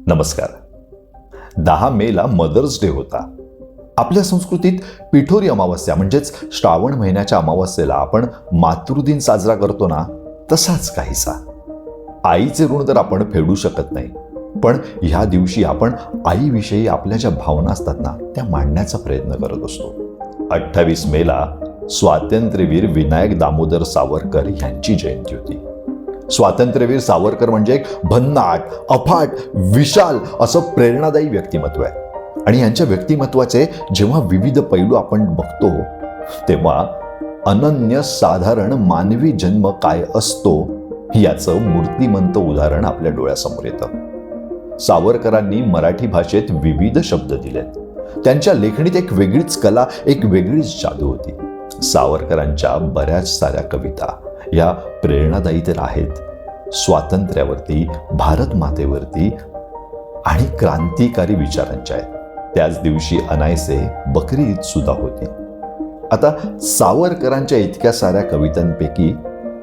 नमस्कार. 10 मेला mother's day होता. आपल्या संस्कृतीत पिठोरी अमावस्या म्हणजेच श्रावण महिन्याच्या अमावस्येला आपण मातृदिन साजरा करतो ना, तसाच काहीसा. आईचे ऋण तर आपण फेडू शकत नाही, पण ह्या दिवशी आपण आईविषयी आपल्या ज्या भावना असतात ना, त्या मांडण्याचा प्रयत्न करत असतो. 28 मेला स्वातंत्र्यवीर विनायक दामोदर सावरकर यांची जयंती होती. स्वातंत्र्यवीर सावरकर म्हणजे एक भन्नाट, अफाट, विशाल असं प्रेरणादायी व्यक्तिमत्व आहे. आणि यांच्या व्यक्तिमत्वाचे जेव्हा विविध पैलू आपण बघतो, तेव्हा अनन्य साधारण मानवी जन्म काय असतो याचं मूर्तिमंत उदाहरण आपल्या डोळ्यासमोर येतं. सावरकरांनी मराठी भाषेत विविध शब्द दिलेत. त्यांच्या लेखणीत एक वेगळीच कला, एक वेगळीच जादू होती. सावरकरांच्या बऱ्याच साऱ्या कविता या प्रेरणादायी तर आहेत. स्वातंत्र्यावरती, भारत मातेवरती आणि क्रांतिकारी विचारांच्या आहेत. त्याच दिवशी अनायसे बकरी ईद सुद्धा होती. आता सावरकरांच्या इतक्या साऱ्या कवितांपैकी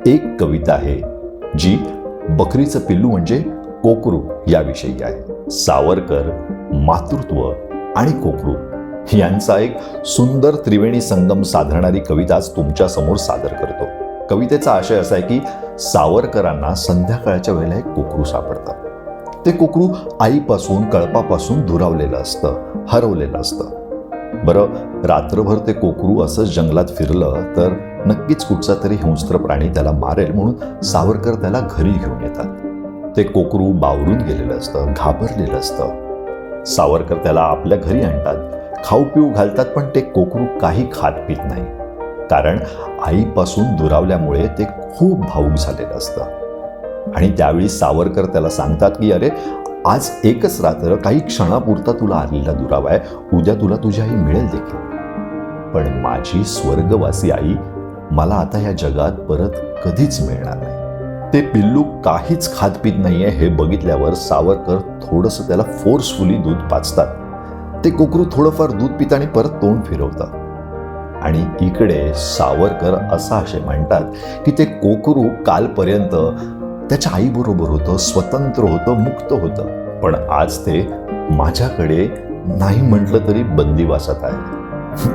एक कविता आहे जी बकरीचं पिल्लू म्हणजे कोकरू याविषयी आहे. सावरकर मातृत्व आणि कोकरू यांचा एक सुंदर त्रिवेणी संगम साधणारी कविता आज तुमच्या समोर सादर करतो. कवितेचा आशय असा आहे की सावरकरांना संध्याकाळच्या वेळेला एक कोकरू सापडतं. ते कोकरू आईपासून, कळपापासून दुरावलेलं असतं, हरवलेलं असतं. बरं, रात्रभर ते कोकरू असंच जंगलात फिरलं तर नक्कीच कुठचा तरी हिंस्त्र प्राणी त्याला मारेल, म्हणून सावरकर त्याला घरी घेऊन येतात. ते कोकरू बावरून गेलेलं असतं, घाबरलेलं असतं. सावरकर त्याला आपल्या घरी आणतात, खाऊ पिऊ घालतात, पण ते कोकरू काही खात पित नाही. कारण आईपासून दुरावल्यामुळे ते खूप भावूक झालेलं असतं. आणि त्यावेळी सावरकर त्याला सांगतात की अरे, आज एकच रात्र, काही क्षणापुरता तुला आलेला दुरावा आहे, उद्या तुला तुझी आई मिळेल देखील, पण माझी स्वर्गवासी आई मला आता या जगात परत कधीच मिळणार नाही. ते पिल्लू काहीच खात पित नाहीये हे बघितल्यावर सावरकर थोडंसं त्याला फोर्सफुली दूध पाजतात. ते कोकरू थोडंफार दूध पितं आणि परत तोंड फिरवतं. आणि इकडे सावरकर असं असे म्हणतात की ते कोकरू कालपर्यंत त्याच्या आईबरोबर होतं, स्वतंत्र होतं, मुक्त होतं, पण आज ते माझ्याकडे नाही म्हटलं तरी बंदिवासात आहे.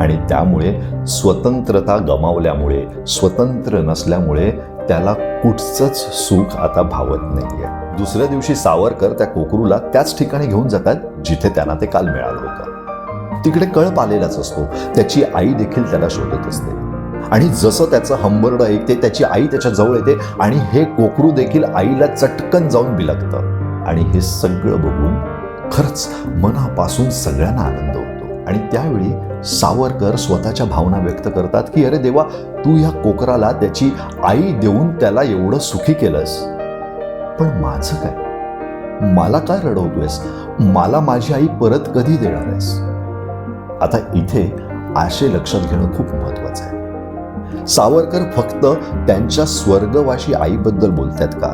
आणि त्यामुळे स्वतंत्रता गमावल्यामुळे, स्वतंत्र नसल्यामुळे त्याला कुठचंच सुख आता भावत नाहीये. दुसऱ्या दिवशी सावरकर त्या कोकरूला त्याच ठिकाणी घेऊन जातात जिथे त्यांना ते काल मिळालं होतं. तिकडे कळप आलेलाच असतो. त्याची आई देखील त्याला शोधत असते. आणि जसं त्याचं हंबरडं ऐकते, त्याची आई त्याच्या जवळ येते आणि हे कोकरू देखील आईला चटकन जाऊन बिलगतं. आणि हे सगळं बघून खरंच मनापासून सगळ्यांना आनंद होतो. आणि त्यावेळी सावरकर स्वतःच्या भावना व्यक्त करतात की अरे देवा, तू या कोकराला त्याची आई देऊन त्याला एवढं सुखी केलंस, पण माझं काय? मला काय रडवतोयस? मला माझी आई परत कधी देणार आहेस? आता इथे आशय लक्षात घेणं खूप महत्वाचं आहे. सावरकर फक्त त्यांच्या स्वर्गवासी आईबद्दल बोलतात का?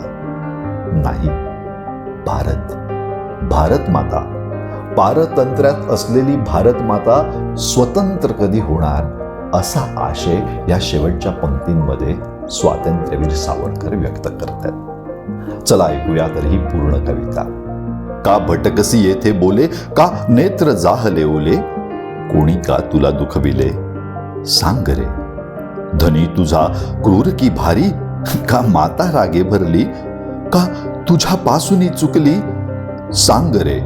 नाही. भारत माता, पारतंत्र्यात असलेली भारत माता स्वतंत्र कधी होणार, असा आशय या शेवटच्या पंक्तींमध्ये स्वातंत्र्यवीर सावरकर व्यक्त करतात. चला ऐकूया तर ही पूर्ण कविता. का भटकसी येथे बोले, का नेत्र जाहले ओले, कोणी का तुला दुखविले, सांग रे. धनी तुझा क्रूर की भारी, का माता रागे भरली, का तुझ्या पासूनी चुकली, सांग रे.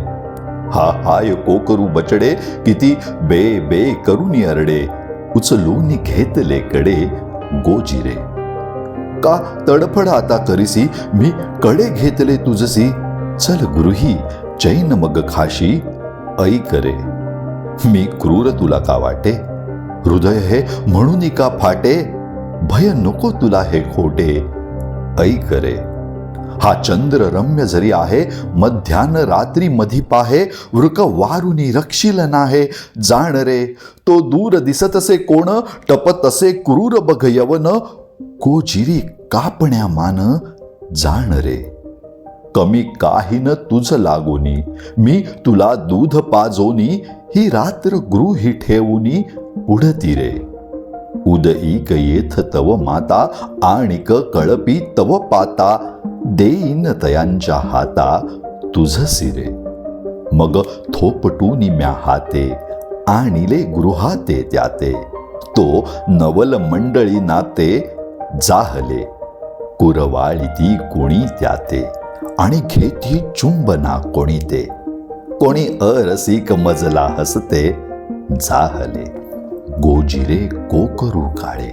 हा हाय कोकरू बचडे, किती बे बे करूनी अरडे, उचलून घेतले कडे गोजिरे. का तडफड आता करीसी, मी कडे घेतले तुझसी, चल गृही चैन मग खाशी, ऐक रे. मी क्रूर तुला का वाटे, हृदय हे म्हणून का फाटे, भय नको तुला हे खोटे, ऐक रे. हा चंद्र रम्य जरी आहे, मध्यान्ह रात्री मधी पाहे, वृक वारुनी रक्षील नाहे, जाण रे. तो दूर दिसत असे कोण, टपत असे क्रूर बघ यवन, कोजिरी कापण्या मान, जाण रे. कमी काही न तुझ लागोनी, मी तुला दूध पाजोनी, ही रात्र गृही ठेवूनी उडती रे. उदईक येथ तव माता, आणिक कळपी तव पाता, देईन तयांच्या हाता, तुझसी रे. मग थोपटूनी म्या हाते आणिले गृहाते त्याते. तो नवल मंडळी नाते जाहले कुरवाळी ती कोणी त्याते. आणि घेती चुंबना कोणी ते. कोणी अरसिक मजला हसते जाहले गोजिरे कोकरू काळे.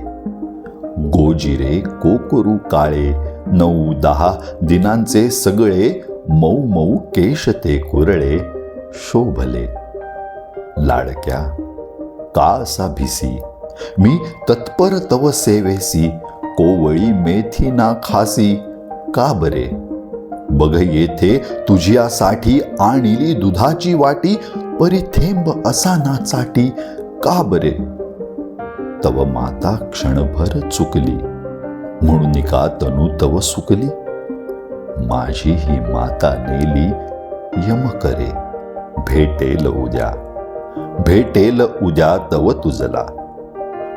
गोजिरे कोकरू काळे 9-10 दिनांचे सगळे मऊ मऊ केश ते कुरळे शोभले. लाडक्या का असा भिसी मी तत्पर तव सेवेसी. कोवळी मेथी ना खासी का बरे. बघ येथे तुझ्यासाठी आणिली दुधाची वाटी. परी थेंब असा ना चाटी का बरे. तव माता क्षणभर चुकली म्हणून का तनु तव सुकली. माझी ही माता नेली यम करे. भेटेल उद्या भेटेल उद्या तव तुझला.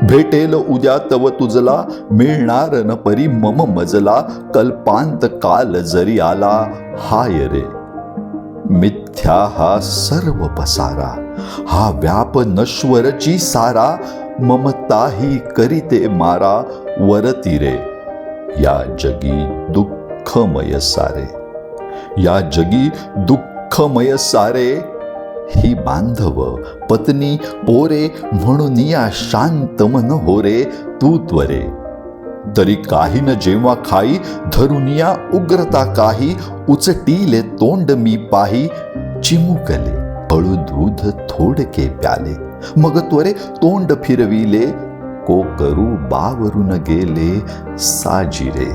भेटेल उद्या तव तुझला. मिळणार न परी मम मजला. कल्पांत काल जरी आला हाय रे. मिथ्या हा सर्व पसारा. हा व्याप नश्वरची सारा. ममताही करीते मारा वरती रे. या जगी दुःखमय सारे. या जगी दुःखमय सारे. ही बांधव पत्नी पोरे म्हणून या शांत मन होरे तू त्वरे. तरी काही न जेव्हा खाई धरून या उग्रता काही. उचटीले तोंड मी पाही चिमुकले हळू दूध थोडके प्याले. मग त्वरे तोंड फिरविले कोकरू बावरून गेले साजिरे.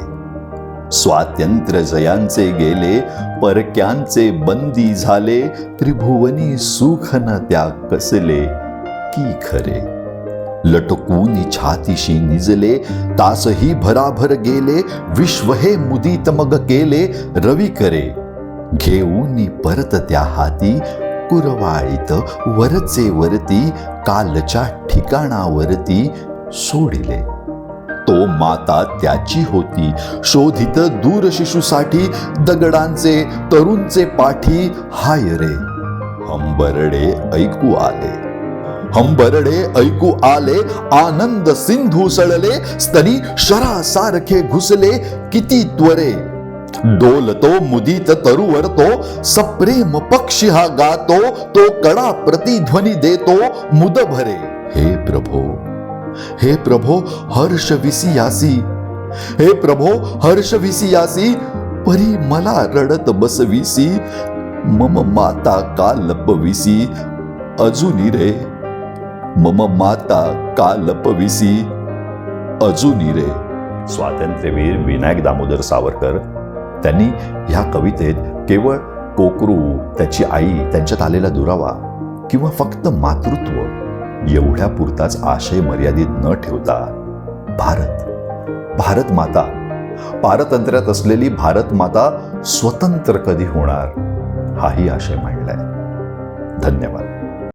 स्वातंत्र्य जयांचे गेले परक्यांचे बंदी झाले. त्रिभुवनी सुख न त्या कसले की खरे. लटकून छातीशी निजले तासही भराभर गेले. विश्व हे मुदीत मग केले रवी करे. घेऊन परत त्या हाती कुरवाळीत वरचे वरती. कालच्या ठिकाणावरती सोडिले. तो माता त्याची होती शोधित दूर शिशूसाठी. दगडांचे तरुणचे पाठी हाय रे. हंबरडे ऐकू आले. हंबरडे ऐकू आले. आनंद सिंधू सळले. स्तनी शरासारखे घुसले किती त्वरे. डोलतो मुदीत तरुवर तो. सप्रेम पक्षी हा गातो. तो कडा प्रतिध्वनी देतो मुद भरे. हे प्रभो हे प्रभो हर्ष विसियासी. हे प्रभो हर्ष विसियासी. परी मला रडत बसविसी. मम माता का लपविसी अजुनी रे. मम माता का लपविसी अजुनी रे. स्वातंत्र्यवीर विनायक दामोदर सावरकर त्यांनी ह्या कवितेत केवळ कोकरू, त्याची आई, त्यांच्यात आलेला दुरावा किंवा फक्त मातृत्व एवढ्या पुरताच आशय मर्यादित न ठेवता भारत माता, पारतंत्र्यात असलेली भारत माता स्वतंत्र कधी होणार हाही आशय मांडलाय. धन्यवाद.